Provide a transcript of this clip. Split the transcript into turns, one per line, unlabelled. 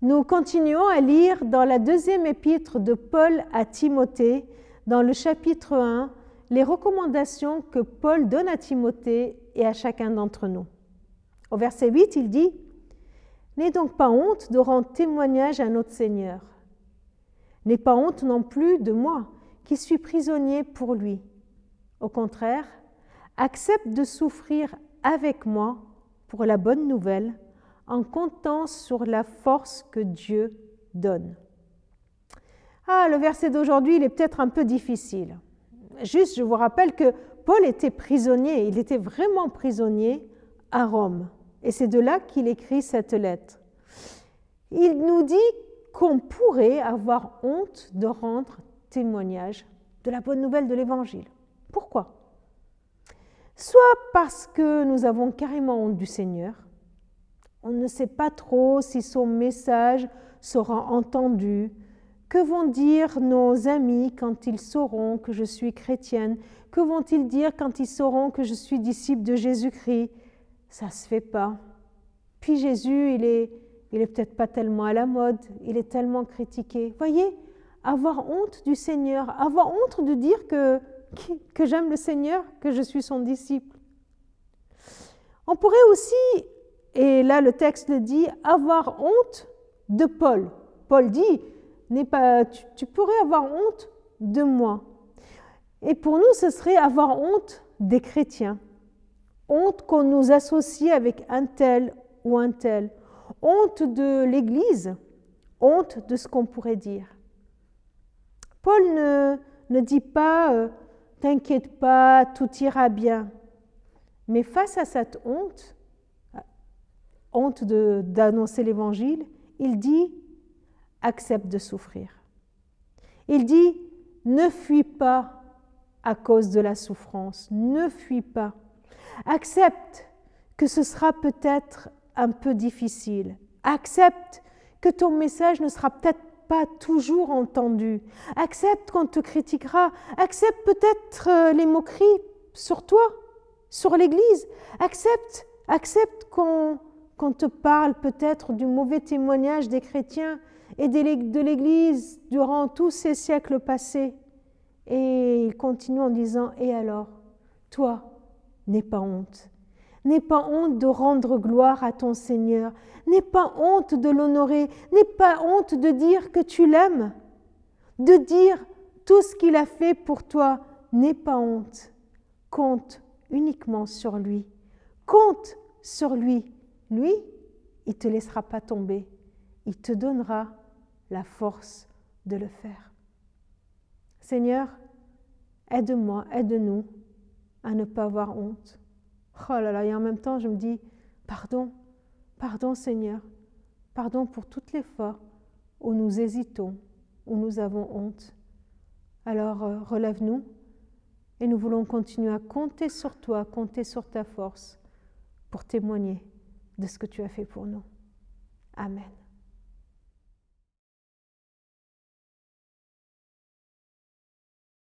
Nous continuons à lire dans la deuxième épître de Paul à Timothée, dans le chapitre 1, les recommandations que Paul donne à Timothée et à chacun d'entre nous. Au verset 8, il dit « N'aie donc pas honte de rendre témoignage à notre Seigneur. N'aie pas honte non plus de moi, qui suis prisonnier pour lui. Au contraire, accepte de souffrir avec moi pour la bonne nouvelle, en comptant sur la force que Dieu donne. » Ah, le verset d'aujourd'hui, il est peut-être un peu difficile. Juste, je vous rappelle que Paul était prisonnier, il était vraiment prisonnier à Rome. Et c'est de là qu'il écrit cette lettre. Il nous dit qu'on pourrait avoir honte de rendre témoignage de la bonne nouvelle de l'Évangile. Pourquoi? Soit parce que nous avons carrément honte du Seigneur, on ne sait pas trop si son message sera entendu. Que vont dire nos amis quand ils sauront que je suis chrétienne? Que vont-ils dire quand ils sauront que je suis disciple de Jésus-Christ? Ça ne se fait pas. Puis Jésus, il est peut-être pas tellement à la mode, il est tellement critiqué. Voyez, avoir honte du Seigneur, avoir honte de dire que j'aime le Seigneur, que je suis son disciple. On pourrait aussi, et là le texte le dit, avoir honte de Paul. Paul dit, tu pourrais avoir honte de moi. Et pour nous, ce serait avoir honte des chrétiens. Honte qu'on nous associe avec un tel ou un tel. Honte de l'Église. Honte de ce qu'on pourrait dire. Paul ne dit pas « t'inquiète pas, tout ira bien ». Mais face à cette honte, honte d'annoncer l'Évangile, il dit « accepte de souffrir ». Il dit « ne fuis pas à cause de la souffrance, ne fuis pas. Accepte que ce sera peut-être un peu difficile. Accepte que ton message ne sera peut-être pas toujours entendu. Accepte qu'on te critiquera. Accepte peut-être les moqueries sur toi, sur l'Église. Accepte qu'on te parle peut-être du mauvais témoignage des chrétiens et de l'Église durant tous ces siècles passés. » Et il continue en disant « Et alors, toi, n'aie pas honte. N'aie pas honte de rendre gloire à ton Seigneur. N'aie pas honte de l'honorer. N'aie pas honte de dire que tu l'aimes. De dire tout ce qu'il a fait pour toi. N'aie pas honte. Compte uniquement sur lui. Compte sur lui. Lui, il ne te laissera pas tomber. Il te donnera la force de le faire. Seigneur, aide-moi, aide-nous à ne pas avoir honte. Oh là là, et en même temps, je me dis, pardon Seigneur, pardon pour toutes les fois où nous hésitons, où nous avons honte. Alors, relève-nous et nous voulons continuer à compter sur toi, compter sur ta force pour témoigner de ce que tu as fait pour nous. Amen.